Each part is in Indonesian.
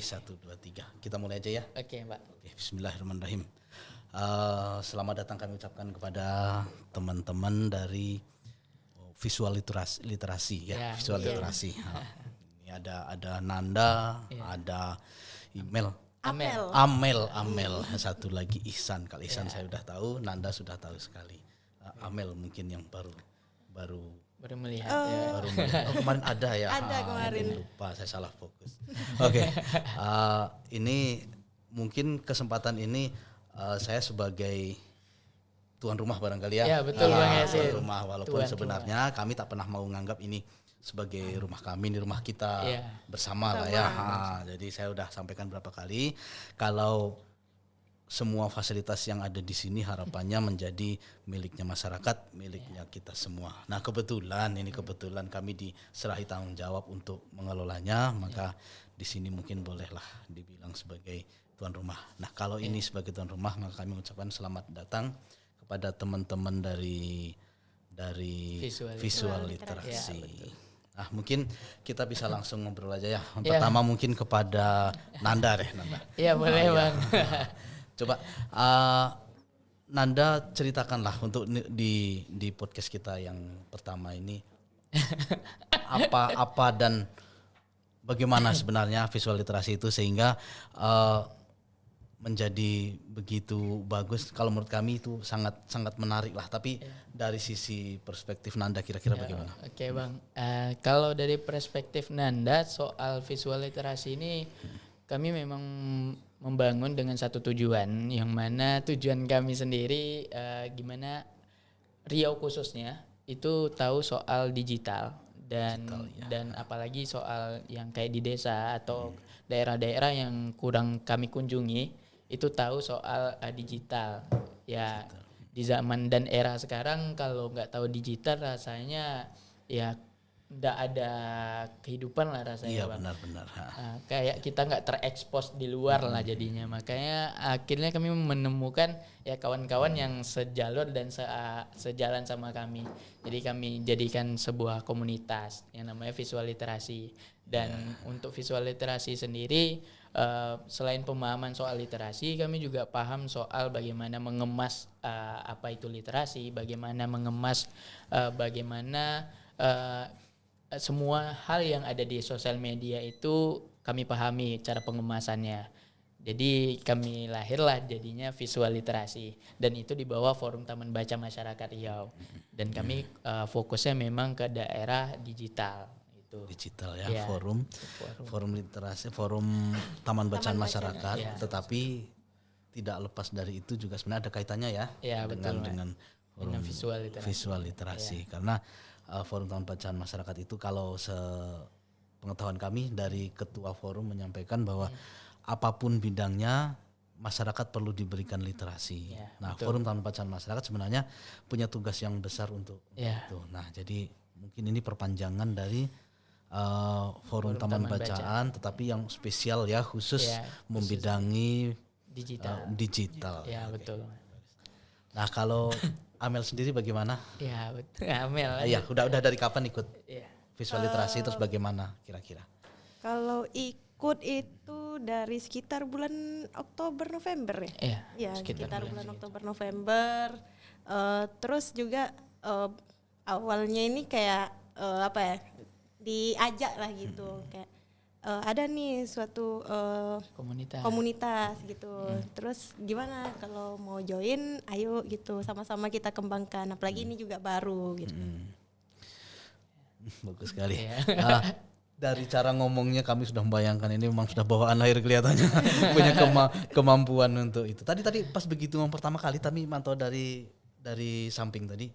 1, 2, 3. Kita mulai aja ya. Oke, Mbak. Oke, bismillahirrahmanirrahim. Selamat datang kami ucapkan kepada teman-teman dari visual literasi ya, visual literasi. Ini ada Nanda, ada Amel, satu lagi Ihsan. Kalau Ihsan saya udah tahu, Nanda sudah tahu sekali. Amel mungkin yang baru melihat baru melihat. Kemarin ada ya. Ada kemarin. Lupa, saya salah fokus. Oke. Ini mungkin kesempatan ini saya sebagai tuan rumah barangkali ya. Ya, betul banget sih. Tuan rumah, walaupun sebenarnya kami tak pernah mau menganggap ini sebagai rumah kami, ini rumah kita bersama lah ya. Jadi saya udah sampaikan berapa kali kalau semua fasilitas yang ada di sini harapannya menjadi miliknya masyarakat, miliknya kita semua. Nah, kebetulan kami diserahi tanggung jawab untuk mengelolanya, maka di sini mungkin bolehlah dibilang sebagai tuan rumah. Nah, kalau ini sebagai tuan rumah, maka kami mengucapkan selamat datang kepada teman-teman dari visual literasi. Nah, mungkin kita bisa langsung ngobrol aja ya. Pertama mungkin kepada Nanda deh, Nanda. Iya, boleh, Bang. Coba Nanda ceritakanlah untuk di podcast kita yang pertama ini apa dan bagaimana sebenarnya visual literasi itu sehingga menjadi begitu bagus. Kalau menurut kami itu sangat menarik lah. Tapi dari sisi perspektif Nanda kira-kira bagaimana? Oke, Bang. Kalau dari perspektif Nanda soal visual literasi ini kami memang membangun dengan satu tujuan, yang mana tujuan kami sendiri gimana Riau khususnya itu tahu soal digital dan apalagi soal yang kayak di desa atau daerah-daerah yang kurang kami kunjungi itu tahu soal digital ya. Di zaman dan era sekarang kalau nggak tahu digital rasanya ya nggak ada kehidupan lah rasanya. Iya, benar-benar. Kayak kita nggak terekspos di luar lah jadinya. Makanya akhirnya kami menemukan ya kawan-kawan yang sejalur dan sejalan sama kami. Jadi kami jadikan sebuah komunitas yang namanya visual literasi. Dan untuk visual literasi sendiri selain pemahaman soal literasi, kami juga paham soal bagaimana mengemas apa itu literasi, bagaimana mengemas bagaimana semua hal yang ada di sosial media itu kami pahami cara pengemasannya. Jadi kami lahirlah jadinya visual literasi dan itu di bawah Forum Taman Baca Masyarakat Riau. Dan kami fokusnya memang ke daerah digital itu. Digital ya, forum literasi, forum Taman Bacaan Masyarakat, tetapi tidak lepas dari itu juga sebenarnya ada kaitannya ya dengan forum visual literasi. Karena Forum Taman Bacaan Masyarakat itu kalau sepengetahuan kami dari ketua forum menyampaikan bahwa apapun bidangnya masyarakat perlu diberikan literasi. Forum Taman Bacaan Masyarakat sebenarnya punya tugas yang besar untuk itu. Nah, jadi mungkin ini perpanjangan dari Forum Taman Bacaan tetapi yang spesial ya, khusus membidangi digital. Ya, betul. Nah, kalau Amel sendiri bagaimana? Ya, betul. Amel. Iya, udah dari kapan ikut visual literasi, terus bagaimana kira-kira? Kalau ikut itu dari sekitar bulan Oktober November ya. Iya, sekitar bulan Oktober November. Terus juga awalnya ini kayak diajak lah gitu, kayak ada nih suatu komunitas gitu. Terus gimana kalau mau join, ayo gitu, sama-sama kita kembangkan. Apalagi ini juga baru gitu. Bagus sekali. Dari cara ngomongnya kami sudah membayangkan ini memang sudah bawaan air kelihatannya. Punya kemampuan untuk itu. Tadi pas begitu pertama kali kami mantau dari samping tadi.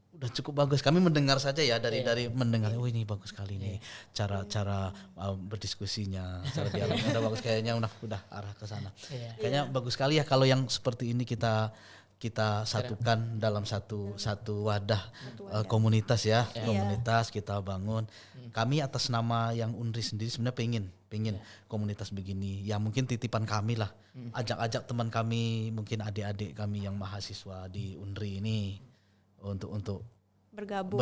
Udah cukup bagus. Kami mendengar saja ya dari mendengar. Oh, ini bagus sekali nih cara berdiskusinya, cara dialognya udah bagus, kayaknya udah arah ke sana. Kayaknya bagus sekali ya kalau yang seperti ini kita satukan dalam satu wadah komunitas ya. Komunitas kita bangun. Kami atas nama yang Unri sendiri sebenarnya pengen komunitas begini. Ya mungkin titipan kami lah. Ajak-ajak teman kami, mungkin adik-adik kami yang mahasiswa di Unri ini untuk bergabung.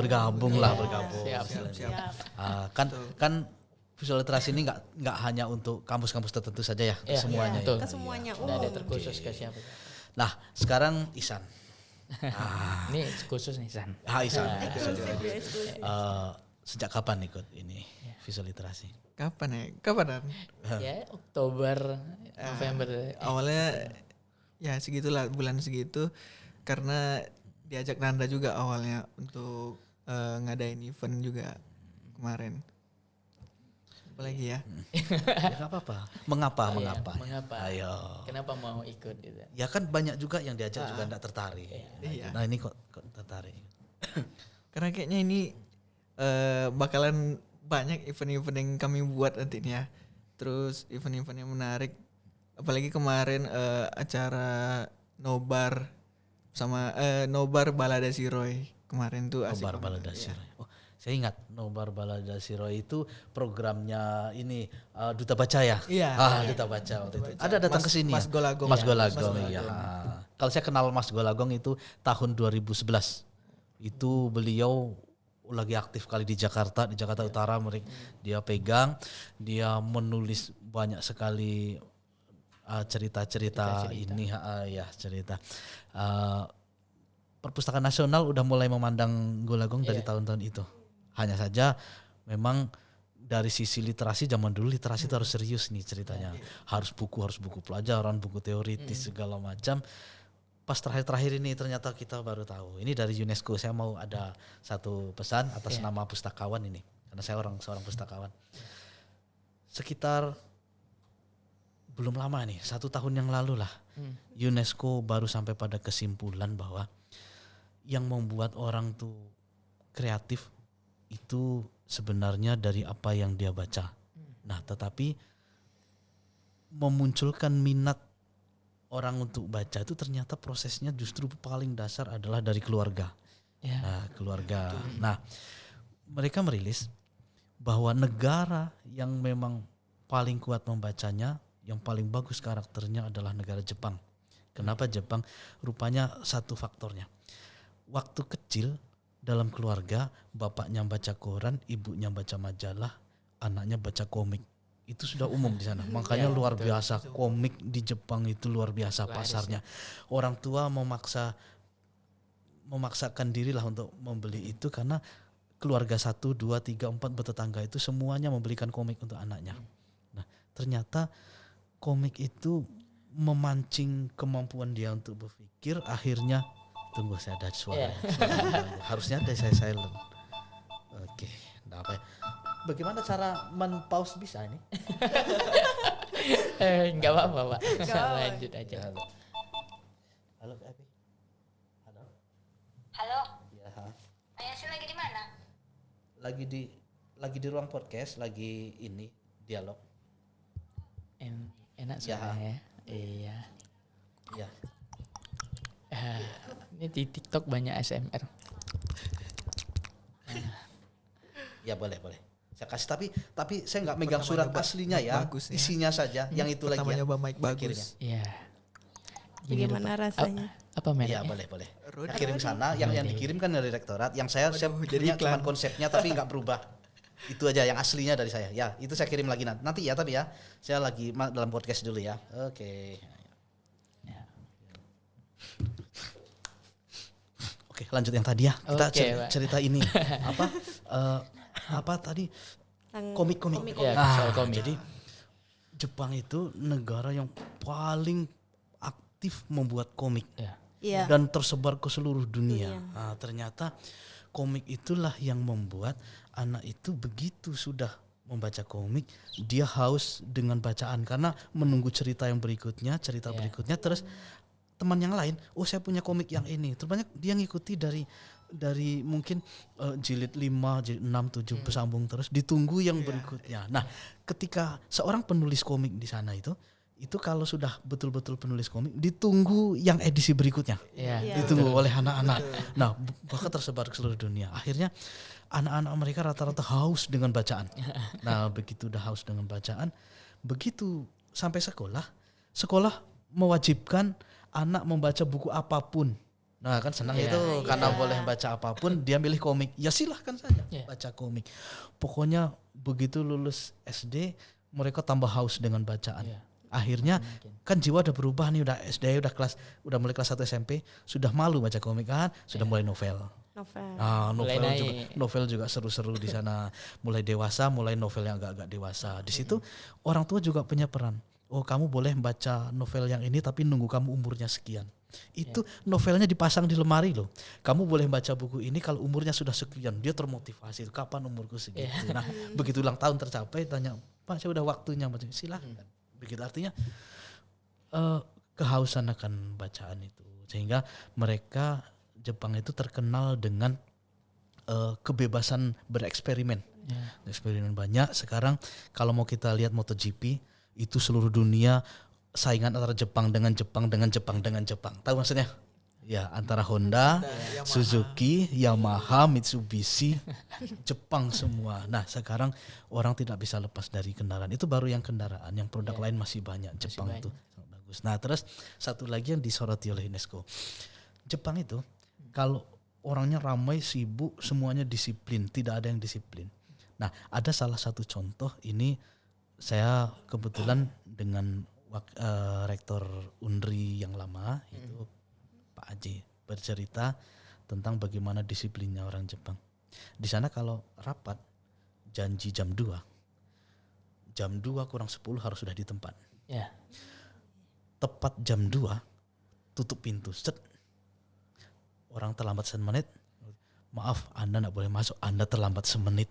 Siap. Kan visual literasi ini nggak hanya untuk kampus-kampus tertentu saja ya, ke semuanya. Betul. Ke semuanya. Nggak ada terkhusus ke siapa. Nah, sekarang Ihsan. Ini khusus nih San. Ihsan. Eksklusif. Sejak kapan ikut ini visual literasi? Kapanan? Ya Oktober, November. Awalnya ya segitulah, bulan segitu, karena diajak Nanda juga awalnya untuk ngadain event juga kemarin. Apalagi ya? Ya nggak apa-apa. Mengapa? Ayo. Kenapa mau ikut gitu? Ya kan banyak juga yang diajak juga nggak tertarik. Iya. Nah ini kok tertarik. Karena kayaknya ini bakalan banyak event-event yang kami buat nantinya. Terus event-event yang menarik. Apalagi kemarin acara Nobar sama Nobar Balada Siroy kemarin tuh asik. Nobar Balada Siroy. Oh, saya ingat Nobar Balada Siroy itu programnya ini Duta Baca ya? Iya. Duta Baca waktu itu. Ada datang ke sini Mas ya? Golagong. Mas Ya, Golagong, Mas iya. Golagong. Kalau saya kenal Mas Golagong itu tahun 2011. Itu beliau lagi aktif kali di Jakarta Utara, dia pegang, dia menulis banyak sekali cerita-cerita ini cerita. Perpustakaan Nasional udah mulai memandang Golagong dari tahun-tahun itu. Hanya saja memang dari sisi literasi zaman dulu literasi itu harus serius nih ceritanya. Harus buku pelajaran, buku teoritis segala macam. Pas terakhir-terakhir ini ternyata kita baru tahu. Ini dari UNESCO. Saya mau ada satu pesan atas nama pustakawan ini. Karena saya seorang pustakawan. Sekitar belum lama nih, 1 tahun yang lalu lah, UNESCO baru sampai pada kesimpulan bahwa yang membuat orang tuh kreatif itu sebenarnya dari apa yang dia baca. Nah, tetapi memunculkan minat orang untuk baca itu ternyata prosesnya justru paling dasar adalah dari keluarga. Nah, keluarga. Nah, mereka merilis bahwa negara yang memang paling kuat membacanya, yang paling bagus karakternya adalah negara Jepang. Kenapa Jepang? Rupanya satu faktornya. Waktu kecil dalam keluarga, bapaknya baca koran, ibunya baca majalah, anaknya baca komik. Itu sudah umum di sana. Makanya luar biasa komik di Jepang itu luar biasa pasarnya. Orang tua memaksakan dirilah untuk membeli itu karena keluarga 1, 2, 3, 4 bertetangga itu semuanya membelikan komik untuk anaknya. Nah, ternyata komik itu memancing kemampuan dia untuk berpikir. Akhirnya tunggu, saya ada suara. Harusnya ada saya silent. Oke, enggak apa ya. Bagaimana cara men-pause bisa ini? Enggak apa-apa, Pak. Lanjut aja. Halo, Kak Epi. Halo. Ya. Ayasin lagi di mana? Lagi di ruang podcast, lagi ini dialog. Enak suaranya. Iya. Ya. Ini di TikTok banyak ASMR. Ya boleh. Saya kasih tapi saya nggak megang surat aslinya ya. Bagus, ya. Isinya saja yang itu lagi. Pertama Ya. nyoba mic bagus. Iya. Bagaimana rasanya? Apa Iya mereknya? boleh. Saya kirim sana. Yang dikirim kan dari rektorat. Yang saya jadi punya cuma konsepnya tapi nggak berubah. Itu aja yang aslinya dari saya. Ya itu saya kirim lagi nanti ya, tapi ya saya lagi dalam podcast dulu ya. Oke. Oke, lanjut yang tadi ya. Kita cerita ini apa tadi? Komik. Ya, soal komik. Jadi Jepang itu negara yang paling aktif membuat komik. Iya. Dan tersebar ke seluruh dunia. Nah, ternyata komik itulah yang membuat anak itu begitu sudah membaca komik, dia haus dengan bacaan karena menunggu cerita berikutnya, terus teman yang lain, saya punya komik yang ini. Terbanyak dia ngikuti dari mungkin jilid 5, jilid 6, 7 bersambung terus, ditunggu yang berikutnya. Nah, ketika seorang penulis komik di sana itu kalau sudah betul-betul penulis komik, ditunggu yang edisi berikutnya. Ditunggu oleh anak-anak. Nah, bahkan tersebar ke seluruh dunia. Akhirnya anak-anak mereka rata-rata haus dengan bacaan. Nah, begitu udah haus dengan bacaan, begitu sampai sekolah mewajibkan anak membaca buku apapun Nah kan senang Iya. itu karena boleh baca apapun, dia milih komik. Ya silahkan saja baca komik. Pokoknya begitu lulus SD mereka tambah haus dengan bacaan. Akhirnya kan jiwa udah berubah nih, udah SD, udah mulai kelas 1 SMP, sudah malu baca komik kan, sudah mulai novel. Novel juga seru-seru di sana. Mulai dewasa, mulai novel yang agak-agak dewasa. Di situ orang tua juga punya peran. Oh, kamu boleh baca novel yang ini tapi nunggu kamu umurnya sekian. Itu novelnya dipasang di lemari loh. Kamu boleh baca buku ini kalau umurnya sudah sekian. Dia termotivasi. Kapan umurku segitu? Nah, begitu ulang tahun tercapai tanya, "Pak, saya udah waktunya baca." Silahkan. Begitu artinya kehausan akan bacaan itu. Sehingga mereka Jepang itu terkenal dengan kebebasan bereksperimen. Eksperimen banyak. Sekarang kalau mau kita lihat MotoGP itu seluruh dunia saingan antara Jepang dengan Jepang dengan Jepang dengan Jepang. Tahu maksudnya? Ya, antara Honda, Suzuki, Yamaha, Mitsubishi, Jepang semua. Nah, sekarang orang tidak bisa lepas dari kendaraan. Itu baru yang kendaraan, yang produk lain masih banyak. Jepang itu sangat bagus. Nah, terus satu lagi yang disoroti oleh UNESCO. Jepang itu kalau orangnya ramai, sibuk, semuanya disiplin, tidak ada yang disiplin. Nah, ada salah satu contoh ini saya kebetulan dengan rektor Unri yang lama itu Pak Aji bercerita tentang bagaimana disiplinnya orang Jepang. Di sana kalau rapat janji jam 2 kurang 10 harus sudah di tempat. Tepat jam 2 tutup pintu. Orang terlambat semenit, maaf Anda tidak boleh masuk, Anda terlambat semenit.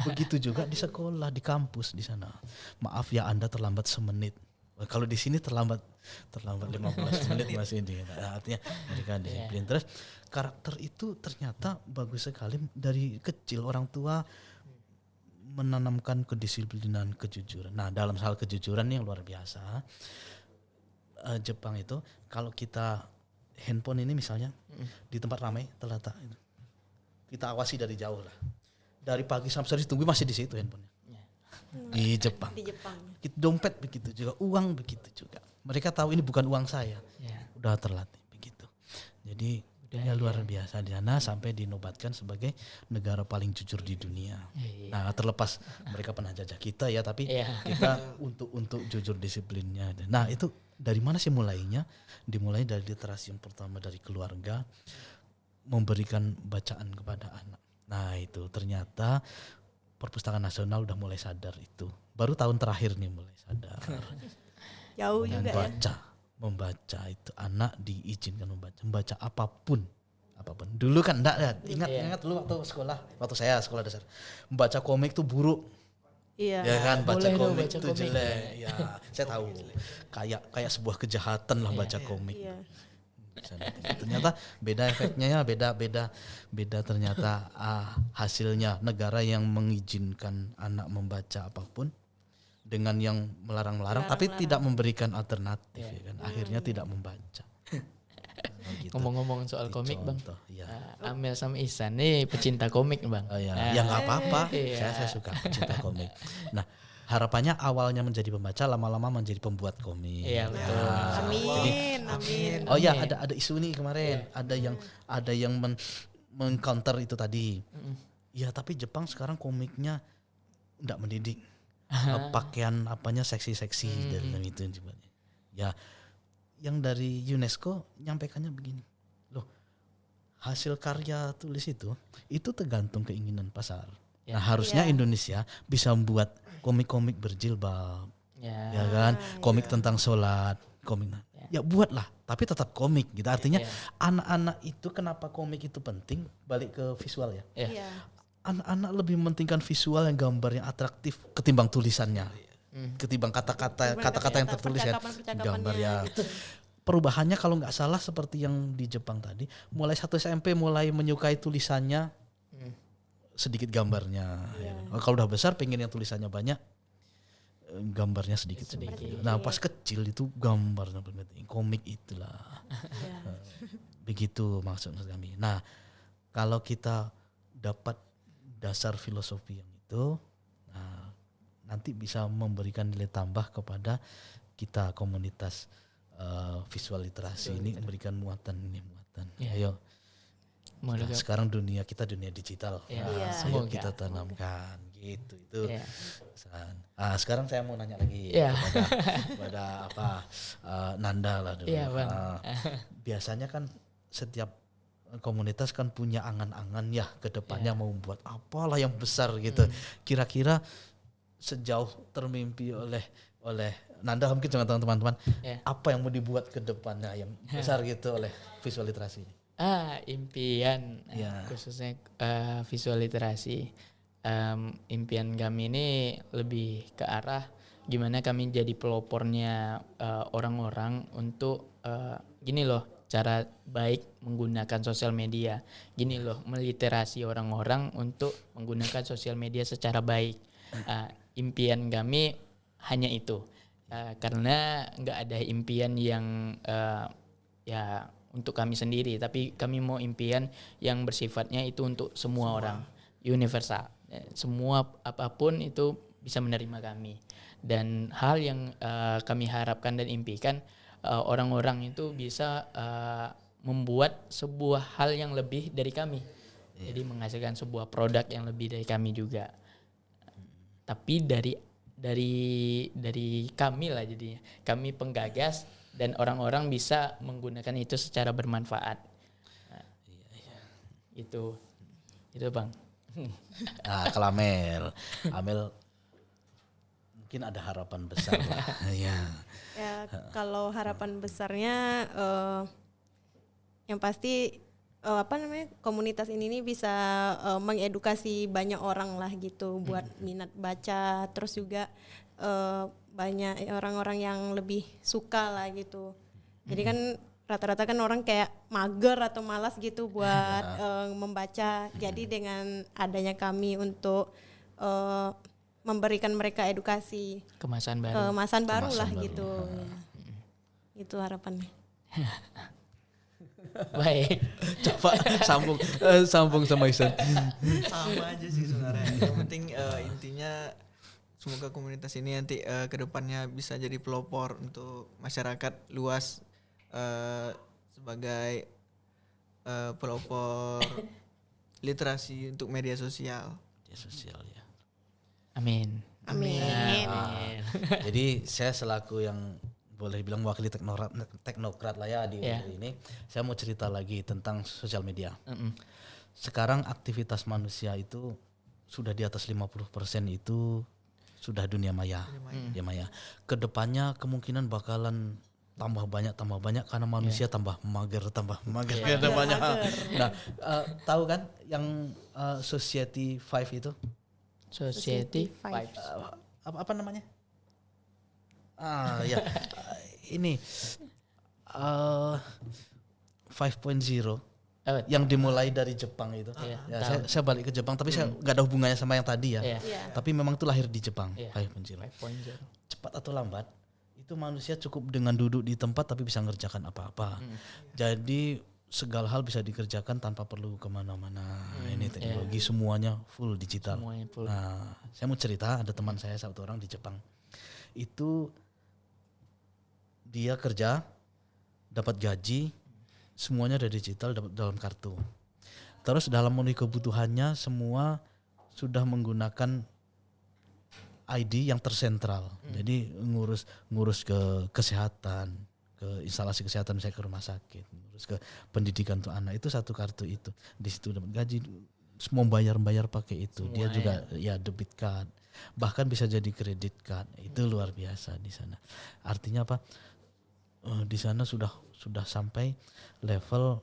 Begitu juga di sekolah, di kampus di sana. Maaf ya Anda terlambat semenit. Kalau di sini terlambat 15 menit masih ini. Nah, artinya mereka disiplin. Terus karakter itu ternyata bagus sekali dari kecil orang tua menanamkan kedisiplinan, kejujuran. Nah, dalam hal kejujuran yang luar biasa. Jepang itu kalau kita handphone ini misalnya di tempat ramai terletak, kita awasi dari jauh lah. Dari pagi sampai sore tunggu masih di situ handphonenya. Di Jepang. Dompet begitu juga, uang begitu juga. Mereka tahu ini bukan uang saya. Udah terlatih begitu. Jadi luar biasa di sana sampai dinobatkan sebagai negara paling jujur di dunia. Nah, terlepas mereka pernah jajah kita ya, tapi kita untuk jujur disiplinnya. Nah, itu dari mana sih mulainya? Dimulai dari literasi yang pertama dari keluarga, memberikan bacaan kepada anak. Nah, itu ternyata Perpustakaan Nasional udah mulai sadar itu. Baru tahun terakhir nih mulai sadar. Jauh juga Membaca itu anak diizinkan membaca apapun. Dulu kan enggak ya. Ingat dulu waktu saya sekolah dasar. Membaca komik tuh buruk. Iya. Ya kan, baca komik baca itu komik. jelek. Ya, saya tahu. Kayak sebuah kejahatan lah baca komik. Iya. Ternyata beda efeknya ya, beda ternyata hasilnya. Negara yang mengizinkan anak membaca apapun dengan yang melarang-larang tapi tidak memberikan alternatif ya kan, akhirnya tidak membaca. Gitu. Ngomong-ngomong soal komik Bang, ya. Amel sama Ihsan nih pecinta komik Bang. Ya nggak apa-apa, saya suka pecinta komik. Nah, harapannya awalnya menjadi pembaca, lama-lama menjadi pembuat komik. Iya betul. Amin. Oh ya, ada isu nih kemarin, ada yang mengcounter itu tadi. Ya tapi Jepang sekarang komiknya enggak mendidik. Pakaian apanya seksi-seksi dan itu juga. Ya, yang dari UNESCO nyampaikannya begini. Loh, hasil karya tulis itu tergantung keinginan pasar. Nah, harusnya Indonesia bisa membuat komik-komik berjilbab. Ya kan? Komik tentang sholat, komik. Ya buatlah, tapi tetap komik gitu. Artinya anak-anak itu kenapa komik itu penting? Balik ke visual ya. Anak-anak lebih mementingkan visual yang gambar yang atraktif ketimbang tulisannya. Ketimbang kata-kata yang tertulis ya. Gambar ya. Gitu. Perubahannya kalau nggak salah seperti yang di Jepang tadi, mulai 1 SMP mulai menyukai tulisannya, sedikit gambarnya. Kalau udah besar pengen yang tulisannya banyak, gambarnya sedikit. Nah, pas kecil itu gambarnya penting, komik itulah. Begitu maksud kami. Nah, kalau kita dapat dasar filosofi yang itu, nah, nanti bisa memberikan nilai tambah kepada kita komunitas visual literasi ini, memberikan muatan. Dan Iya. ayo Semoga sekarang dunia digital. Iya. Iya. Ayo Semoga. kita tanamkan gitu itu. Iya. Sekarang saya mau nanya lagi Iya. kepada Nanda lah dulu. Iya, Bang. Biasanya kan setiap komunitas kan punya angan-angan ya ke depannya mau membuat apalah yang besar gitu. Kira-kira sejauh termimpi oleh Nanda mungkin dengan teman-teman apa yang mau dibuat ke depannya yang besar gitu oleh visual literasi ini? Impian khususnya visual literasi. Impian kami ini lebih ke arah gimana kami jadi pelopornya orang-orang untuk gini loh, cara baik menggunakan sosial media. Gini loh, meliterasi orang-orang untuk menggunakan sosial media secara baik. Impian kami hanya itu. Karena nggak ada impian yang ya untuk kami sendiri, tapi kami mau impian yang bersifatnya itu untuk semua orang, universal. Semua apapun itu bisa menerima kami. Dan hal yang kami harapkan dan impikan orang-orang itu bisa membuat sebuah hal yang lebih dari kami. Jadi menghasilkan sebuah produk yang lebih dari kami juga. Tapi dari kami lah jadinya. Kami penggagas dan orang-orang bisa menggunakan itu secara bermanfaat. Itu Bang. Kalau Amel mungkin ada harapan besar lah. Ya, kalau harapan besarnya yang pasti komunitas ini bisa mengedukasi banyak orang lah gitu buat minat baca, terus juga banyak orang-orang yang lebih suka lah gitu. Jadi kan rata-rata kan orang kayak mager atau malas gitu buat membaca. Jadi dengan adanya kami untuk memberikan mereka edukasi, Kemasan baru lah gitu. Ya. Itu harapannya. Baik. coba sambung sama Isan. Sama aja sih sebenarnya. Yang penting intinya semoga komunitas ini nanti kedepannya bisa jadi pelopor untuk masyarakat luas sebagai pelopor literasi untuk media sosial. Media sosial ya. Amin. Jadi saya selaku yang boleh bilang wakili teknokrat lah ya di ini, saya mau cerita lagi tentang sosial media. Sekarang aktivitas manusia itu sudah di atas 50% itu sudah dunia maya. Kedepannya kemungkinan bakalan tambah banyak karena manusia tambah mager kedepannya. Nah, tahu kan yang Society 5 itu? Society 5. Apa namanya? Ini 5.0 yang dimulai dari Jepang itu. Saya balik ke Jepang, tapi saya nggak ada hubungannya sama yang tadi ya. Tapi memang itu lahir di Jepang. 5.0. Cepat atau lambat, itu manusia cukup dengan duduk di tempat tapi bisa ngerjakan apa-apa. Jadi segala hal bisa dikerjakan tanpa perlu kemana-mana. Ini teknologi semuanya full digital. Nah, saya mau cerita, ada teman saya satu orang di Jepang. Itu dia kerja, dapat gaji, semuanya dari digital, dapat dalam kartu. Terus dalam memenuhi kebutuhannya semua sudah menggunakan ID yang tersentral. Jadi ngurus ke kesehatan, ke instalasi kesehatan, misalnya ke rumah sakit, ngurus ke pendidikan untuk anak, itu satu kartu itu. Di situ dapat gaji, semua bayar pakai itu. Semua dia juga ya debit card, bahkan bisa jadi kredit card. Itu luar biasa di sana. Artinya apa? Di sana sudah sampai level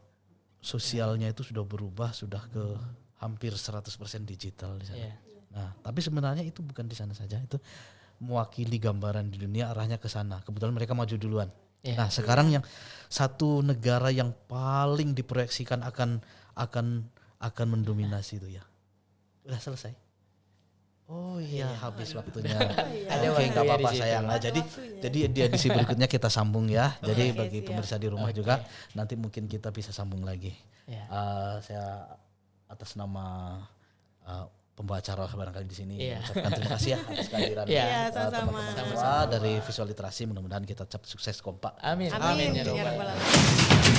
sosialnya itu sudah berubah, sudah ke hampir 100% digital di sana. Nah, tapi sebenarnya itu bukan di sana saja, itu mewakili gambaran di dunia arahnya ke sana. Kebetulan mereka maju duluan. Nah, sekarang yang satu negara yang paling diproyeksikan akan mendominasi itu ya. Udah selesai. Oh iya, habis waktunya. Oke, enggak apa-apa sayang. Jadi di edisi berikutnya kita sambung ya. Jadi bagi pemirsa di rumah juga nanti mungkin kita bisa sambung lagi. Saya atas nama pembawa acara barangkali di sini ucapkan terima kasih ya atas kehadiran teman-teman semua dari visual literasi. Mudah-mudahan kita cepat sukses kompak. Amin. Ya rabbal alamin.